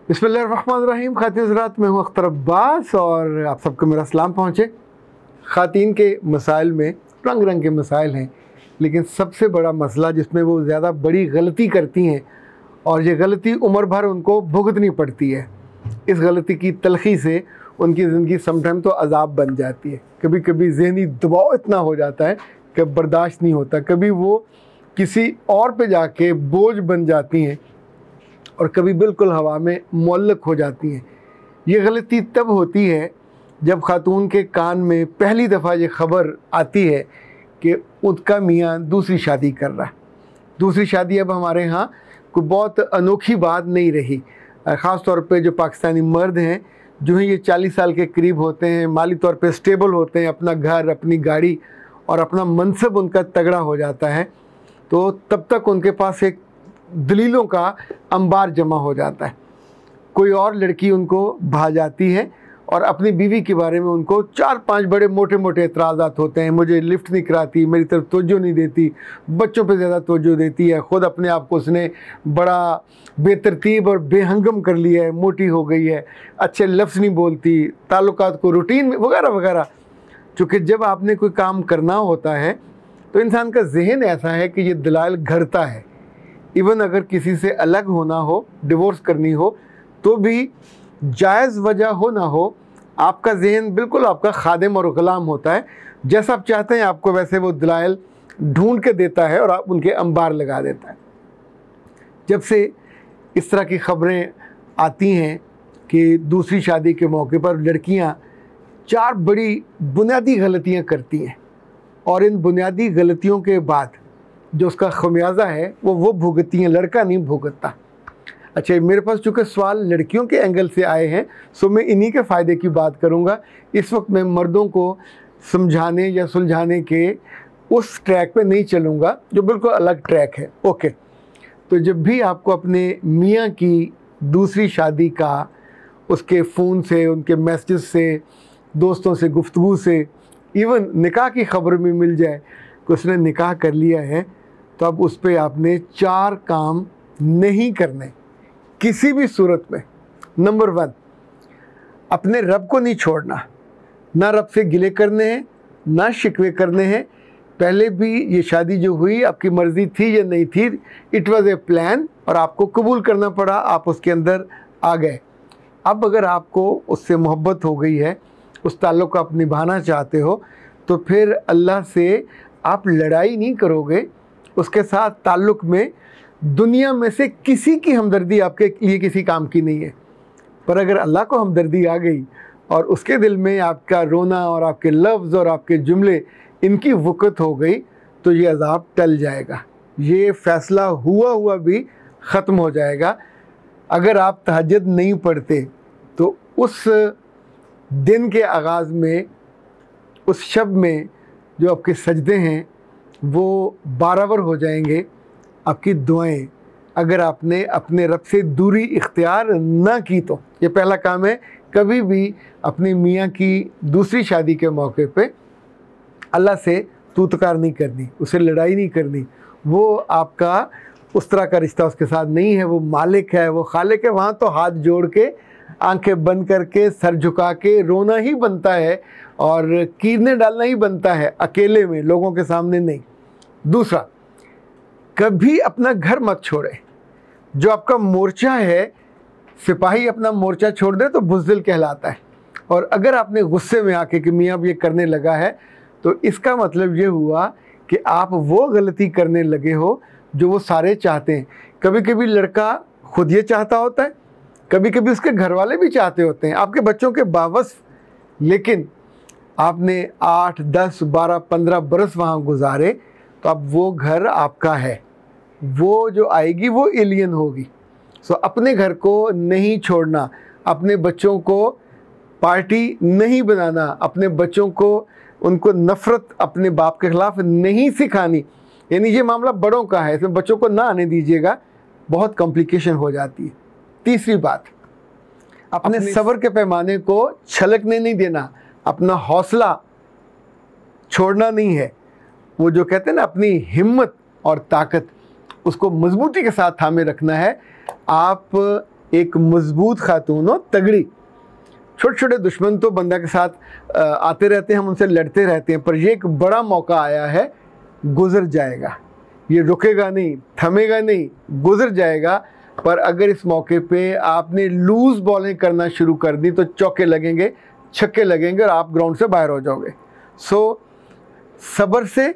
बिस्मिल्लाहिर्रहमानिर्रहीम। ख़ातिन हज़रात, मैं हूँ अख्तर अब्बास और आप सबको मेरा सलाम पहुँचे। ख़ातीन के मसाइल में रंग रंग के मसाइल हैं, लेकिन सबसे बड़ा मसला जिसमें वो ज़्यादा बड़ी गलती करती हैं और ये गलती उम्र भर उनको भुगतनी पड़ती है, इस गलती की तलख़ी से उनकी ज़िंदगी समटाइम तो अज़ाब बन जाती है। कभी कभी ज़हनी दबाव इतना हो जाता है कि बर्दाश्त नहीं होता, कभी वो किसी और पे जाके बोझ बन जाती हैं और कभी बिल्कुल हवा में मुअल्लक़ हो जाती हैं। ये गलती तब होती है जब ख़ातून के कान में पहली दफ़ा ये ख़बर आती है कि उसका मियाँ दूसरी शादी कर रहा है। दूसरी शादी अब हमारे यहाँ कोई बहुत अनोखी बात नहीं रही। ख़ास तौर पे जो पाकिस्तानी मर्द हैं, जो हैं ये 40 साल के करीब होते हैं, माली तौर पे स्टेबल होते हैं, अपना घर, अपनी गाड़ी और अपना मनसब उनका तगड़ा हो जाता है, तो तब तक उनके पास एक दलीलों का अंबार जमा हो जाता है। कोई और लड़की उनको भा जाती है और अपनी बीवी के बारे में उनको 4-5 बड़े मोटे मोटे एतराज़ात होते हैं। मुझे लिफ्ट नहीं कराती, मेरी तरफ तवज्जो नहीं देती, बच्चों पे ज़्यादा तवज्जो देती है, ख़ुद अपने आप को उसने बड़ा बेतरतीब और बेहंगम कर लिया है, मोटी हो गई है, अच्छे लफ्ज़ नहीं बोलती, ताल्लुकात को रूटीन में वगैरह वगैरह। चूँकि जब आपने कोई काम करना होता है तो इंसान का जहन ऐसा है कि ये दलाइल घरता है। इवन अगर किसी से अलग होना हो, डिवोर्स करनी हो, तो भी जायज़ वजह हो ना हो, आपका जहन बिल्कुल आपका खादिम और ग़ुलाम होता है। जैसा आप चाहते हैं आपको वैसे वो दलाइल ढूंढ के देता है और आप उनके अंबार लगा देता है। जब से इस तरह की ख़बरें आती हैं कि दूसरी शादी के मौके पर लड़कियां 4 बड़ी बुनियादी गलतियां करती हैं और इन बुनियादी गलतियों के बाद जो उसका खमियाजा है वो भुगतती हैं, लड़का नहीं भुगतता। अच्छा, मेरे पास चूँकि सवाल लड़कियों के एंगल से आए हैं, सो मैं इन्हीं के फ़ायदे की बात करूँगा। इस वक्त मैं मर्दों को समझाने या सुलझाने के उस ट्रैक पे नहीं चलूँगा जो बिल्कुल अलग ट्रैक है। ओके, तो जब भी आपको अपने मियाँ की दूसरी शादी का उसके फ़ोन से, उनके मैसेज से, दोस्तों से गुफ्तगू से, इवन निकाह की ख़बर में मिल जाए कि उसने निकाह कर लिया है, तो अब उस पर आपने 4 काम नहीं करने किसी भी सूरत में। नंबर 1, अपने रब को नहीं छोड़ना। ना रब से गिले करने हैं, ना शिकवे करने हैं। पहले भी ये शादी जो हुई आपकी मर्ज़ी थी या नहीं थी, इट वाज़ ए प्लान और आपको कबूल करना पड़ा, आप उसके अंदर आ गए। अब अगर आपको उससे मोहब्बत हो गई है, उस ताल्लुक़ को आप निभाना चाहते हो, तो फिर अल्लाह से आप लड़ाई नहीं करोगे। उसके साथ ताल्लुक़ में दुनिया में से किसी की हमदर्दी आपके लिए किसी काम की नहीं है। पर अगर अल्लाह को हमदर्दी आ गई और उसके दिल में आपका रोना और आपके लफ्ज़ और आपके जुमले इनकी वक़्त हो गई, तो ये अज़ाब टल जाएगा, ये फ़ैसला हुआ भी ख़त्म हो जाएगा। अगर आप तहज्जुद नहीं पढ़ते तो उस दिन के आगाज़ में, उस शब में जो आपके सजदे हैं वो बाराबर हो जाएंगे। आपकी दुआएं, अगर आपने अपने रब से दूरी इख्तियार ना की तो ये पहला काम है। कभी भी अपनी मियाँ की दूसरी शादी के मौके पे अल्लाह से तूतकार नहीं करनी, उससे लड़ाई नहीं करनी। वो आपका उस तरह का रिश्ता उसके साथ नहीं है। वो मालिक है, वो खालिक है। वहाँ तो हाथ जोड़ के, आंखें बंद करके, सर झुका के रोना ही बनता है और कीरने डालना ही बनता है, अकेले में, लोगों के सामने नहीं। दूसरा, कभी अपना घर मत छोड़े। जो आपका मोर्चा है, सिपाही अपना मोर्चा छोड़ दे तो बुज़दिल कहलाता है। और अगर आपने गुस्से में आके कि मियाँ अब ये करने लगा है, तो इसका मतलब ये हुआ कि आप वो गलती करने लगे हो जो वो सारे चाहते हैं। कभी कभी लड़का खुद ये चाहता होता है, कभी कभी उसके घर वाले भी चाहते होते हैं, आपके बच्चों के बावस, लेकिन आपने 8, 10, 12, 15 बरस वहाँ गुजारे, तो अब वो घर आपका है। वो जो आएगी वो एलियन होगी। सो अपने घर को नहीं छोड़ना, अपने बच्चों को पार्टी नहीं बनाना, अपने बच्चों को उनको नफ़रत अपने बाप के ख़िलाफ़ नहीं सिखानी। यानी ये मामला बड़ों का है, इसमें बच्चों को ना आने दीजिएगा, बहुत कॉम्प्लिकेशन हो जाती है। तीसरी बात, अपने सब्र के पैमाने को छलकने नहीं देना, अपना हौसला छोड़ना नहीं है। वो जो कहते हैं ना, अपनी हिम्मत और ताकत, उसको मजबूती के साथ थामे रखना है। आप एक मजबूत खातून हो, तगड़ी। छोटे छोटे दुश्मन तो बंदा के साथ आते रहते हैं, हम उनसे लड़ते रहते हैं, पर ये एक बड़ा मौका आया है, गुजर जाएगा, ये रुकेगा नहीं, थमेगा नहीं, गुजर जाएगा। पर अगर इस मौके पे आपने लूज़ बॉलिंग करना शुरू कर दी तो चौके लगेंगे, छक्के लगेंगे और आप ग्राउंड से बाहर हो जाओगे। सो सब्र से,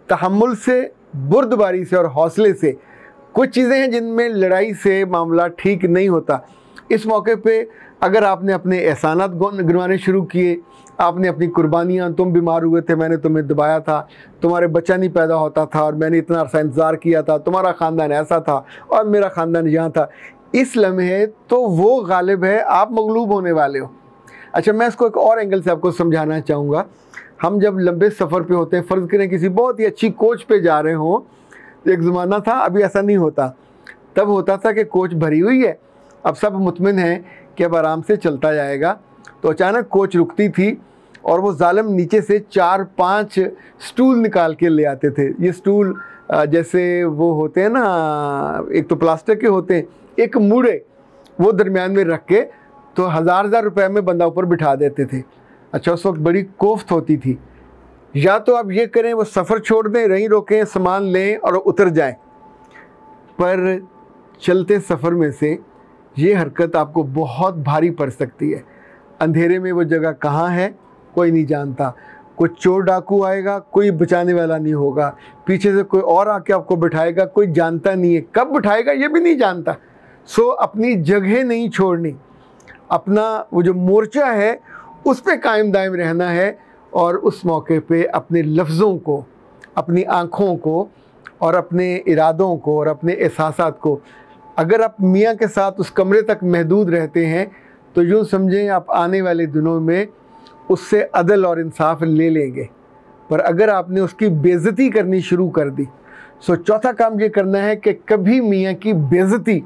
तहम्मुल से, बुर्दबारी से और हौसले से, कुछ चीज़ें हैं जिनमें लड़ाई से मामला ठीक नहीं होता। इस मौके पे अगर आपने अपने एहसानात गिनवाने शुरू किए, आपने अपनी कुर्बानियाँ, तुम बीमार हुए थे मैंने तुम्हें दबाया था, तुम्हारे बच्चा नहीं पैदा होता था और मैंने इतना अरसा इंतज़ार किया था, तुम्हारा ख़ानदान ऐसा था और मेरा ख़ानदान यहाँ था, इस लम्हे तो वो गालिब है, आप मगलूब होने वाले हो। अच्छा, मैं इसको एक और एंगल से आपको समझाना चाहूँगा। हम जब लंबे सफ़र पे होते हैं, फ़र्ज़ करें किसी बहुत ही अच्छी कोच पे जा रहे हों, एक ज़माना था, अभी ऐसा नहीं होता, तब होता था कि कोच भरी हुई है, अब सब मुतमिन हैं कि अब आराम से चलता जाएगा, तो अचानक कोच रुकती थी और वो जालिम नीचे से 4-5 स्टूल निकाल के ले आते थे। ये स्टूल जैसे वो होते हैं ना, एक तो प्लास्टिक के होते हैं, एक मुड़े, वो दरमियान में रख के तो हज़ार रुपए में बंदा ऊपर बिठा देते थे। अच्छा, उस वक्त बड़ी कोफ्त होती थी। या तो आप ये करें, वो सफ़र छोड़ दें, रहीं रोकें, सामान लें और उतर जाएं, पर चलते सफ़र में से ये हरकत आपको बहुत भारी पड़ सकती है। अंधेरे में वो जगह कहाँ है कोई नहीं जानता, कोई चोर डाकू आएगा, कोई बचाने वाला नहीं होगा, पीछे से कोई और आके आपको बिठाएगा, कोई जानता नहीं है, कब बिठाएगा ये भी नहीं जानता। सो अपनी जगह नहीं छोड़नी, अपना वो जो मोर्चा है उस पे कायम दायम रहना है और उस मौके पे अपने लफ्ज़ों को, अपनी आँखों को और अपने इरादों को और अपने एहसासात को, अगर आप मियाँ के साथ उस कमरे तक महदूद रहते हैं तो यूँ समझें आप आने वाले दिनों में उससे अदल और इंसाफ ले लेंगे। पर अगर आपने उसकी बेइज्जती करनी शुरू कर दी, सो चौथा काम ये करना है कि कभी मियाँ की बेइज्जती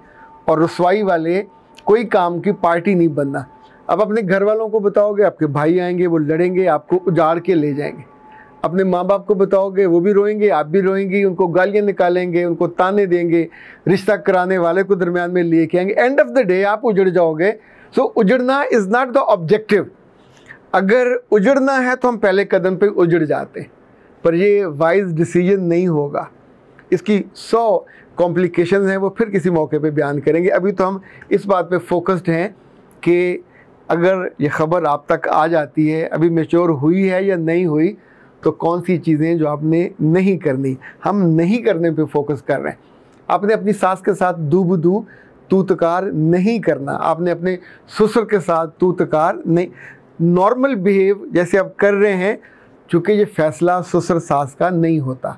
और रुसवाई वाले कोई काम की पार्टी नहीं बनना। अब अपने घर वालों को बताओगे, आपके भाई आएंगे, वो लड़ेंगे, आपको उजाड़ के ले जाएंगे। अपने माँ बाप को बताओगे, वो भी रोएंगे, आप भी रोएंगी, उनको गालियाँ निकालेंगे, उनको ताने देंगे, रिश्ता कराने वाले को दरमियान में लेके आएंगे। एंड ऑफ द डे आप उजड़ जाओगे। सो उजड़ना इज़ नॉट द ऑब्जेक्टिव। अगर उजड़ना है तो हम पहले कदम पे उजड़ जाते हैं, पर ये वाइज डिसीजन नहीं होगा। इसकी 100 कॉम्प्लिकेशंस हैं, वो फिर किसी मौके पे बयान करेंगे। अभी तो हम इस बात पे फोकस्ड हैं कि अगर ये ख़बर आप तक आ जाती है, अभी मैच्योर हुई है या नहीं हुई, तो कौन सी चीज़ें जो आपने नहीं करनी, हम नहीं करने पे फोकस कर रहे हैं। आपने अपनी सास के साथ दूबदू तू तकार नहीं करना, आपने अपने ससुर के साथ तू तकार नहीं, नॉर्मल बिहेव जैसे आप कर रहे हैं, चूँकि ये फ़ैसला ससुर सास का नहीं होता।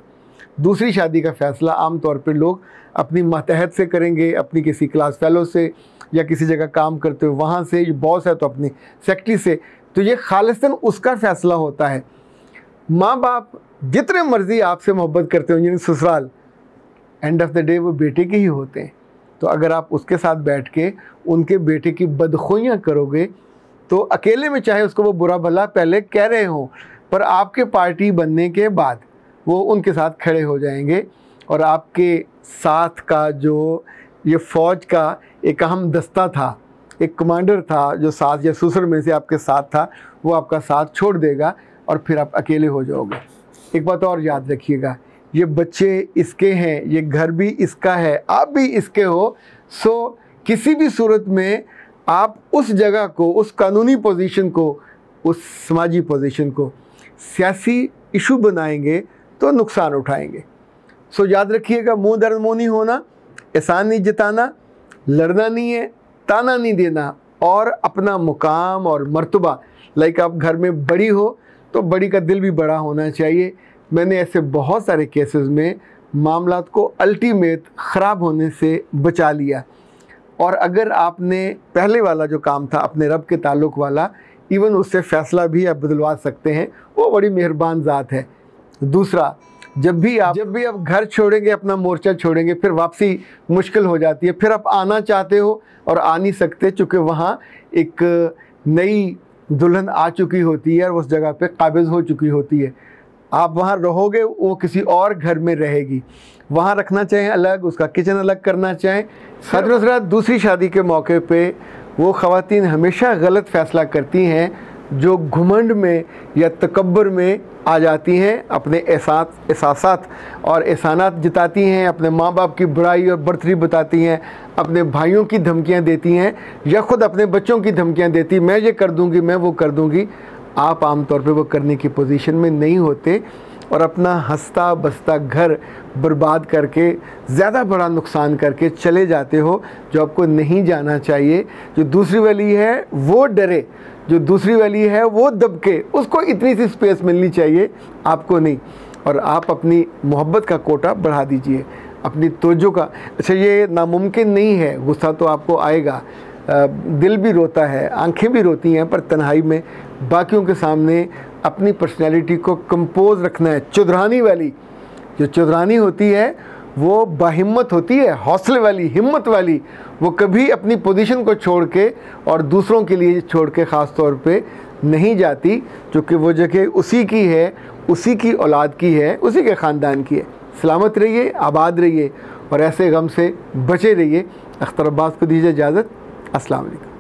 दूसरी शादी का फ़ैसला आम तौर पर लोग अपनी मातहत से करेंगे, अपनी किसी क्लास फेलो से या किसी जगह काम करते हो वहाँ से, ये बॉस है तो अपनी सेक्रेटरी से, तो ये खालिस्तन उसका फ़ैसला होता है। माँ बाप जितने मर्ज़ी आपसे मोहब्बत करते हो, यानी ससुराल, एंड ऑफ द डे वो बेटे के ही होते हैं। तो अगर आप उसके साथ बैठ के उनके बेटे की बदखुइयाँ करोगे तो अकेले में चाहे उसको वो बुरा भला पहले कह रहे हों, पर आपके पार्टी बनने के बाद वो उनके साथ खड़े हो जाएंगे और आपके साथ का जो ये फ़ौज का एक अहम दस्ता था, एक कमांडर था जो सास या ससुर में से आपके साथ था, वो आपका साथ छोड़ देगा और फिर आप अकेले हो जाओगे। एक बात और याद रखिएगा, ये बच्चे इसके हैं, ये घर भी इसका है, आप भी इसके हो। सो किसी भी सूरत में आप उस जगह को, उस कानूनी पोजीशन को, उस समाजी पोजीशन को सियासी इशू बनाएंगे तो नुकसान उठाएंगे। सो याद रखिएगा, मुँह दर्द मुँह नहीं होना, एहसान नहीं जताना, लड़ना नहीं है, ताना नहीं देना, और अपना मुकाम और मर्तबा, लाइक आप घर में बड़ी हो तो बड़ी का दिल भी बड़ा होना चाहिए। मैंने ऐसे बहुत सारे केसेस में मामलात को अल्टीमेट ख़राब होने से बचा लिया। और अगर आपने पहले वाला जो काम था अपने रब के ताल्लुक़ वाला, इवन उससे फ़ैसला भी आप बदलवा सकते हैं, वो बड़ी मेहरबान ज़ात है। दूसरा, जब भी आप घर छोड़ेंगे, अपना मोर्चा छोड़ेंगे, फिर वापसी मुश्किल हो जाती है। फिर आप आना चाहते हो और आ नहीं सकते, चूँकि वहाँ एक नई दुल्हन आ चुकी होती है और उस जगह पे काबिज़ हो चुकी होती है। आप वहाँ रहोगे, वो किसी और घर में रहेगी। वहाँ रखना चाहें अलग, उसका किचन अलग करना चाहें। साथ दूसरी शादी के मौके पे वो ख़वातीन हमेशा गलत फ़ैसला करती हैं जो घुमंड में या तकब्बर में आ जाती हैं, अपने एहसासात और एहसानात जताती हैं, अपने माँ बाप की बुराई और बर्तरी बताती हैं, अपने भाइयों की धमकियाँ देती हैं या ख़ुद अपने बच्चों की धमकियाँ देती, मैं ये कर दूँगी, मैं वो कर दूँगी। आप आम तौर पे वो करने की पोजीशन में नहीं होते और अपना हंसता बसता घर बर्बाद करके, ज़्यादा बड़ा नुकसान करके चले जाते हो, जो आपको नहीं जाना चाहिए। जो दूसरी वाली है वो डरे, जो दूसरी वाली है वो दबके, उसको इतनी सी स्पेस मिलनी चाहिए, आपको नहीं। और आप अपनी मोहब्बत का कोटा बढ़ा दीजिए, अपनी तवज्जो का। अच्छा, ये नामुमकिन नहीं है, गुस्सा तो आपको आएगा, दिल भी रोता है, आंखें भी रोती हैं, पर तन्हाई में बाकियों के सामने अपनी पर्सनैलिटी को कंपोज रखना है। चौधरानी वाली, जो चौधरानी होती है वो बाहिम्मत होती है, हौसले वाली, हिम्मत वाली। वो कभी अपनी पोजीशन को छोड़ के और दूसरों के लिए छोड़ के ख़ास तौर पे नहीं जाती, क्योंकि वो जगह उसी की है, उसी की औलाद की है, उसी के ख़ानदान की है। सलामत रहिए, आबाद रहिए और ऐसे गम से बचे रहिए। अख्तर अब्बास को दीजिए इजाज़त। अस्सलाम वालेकुम।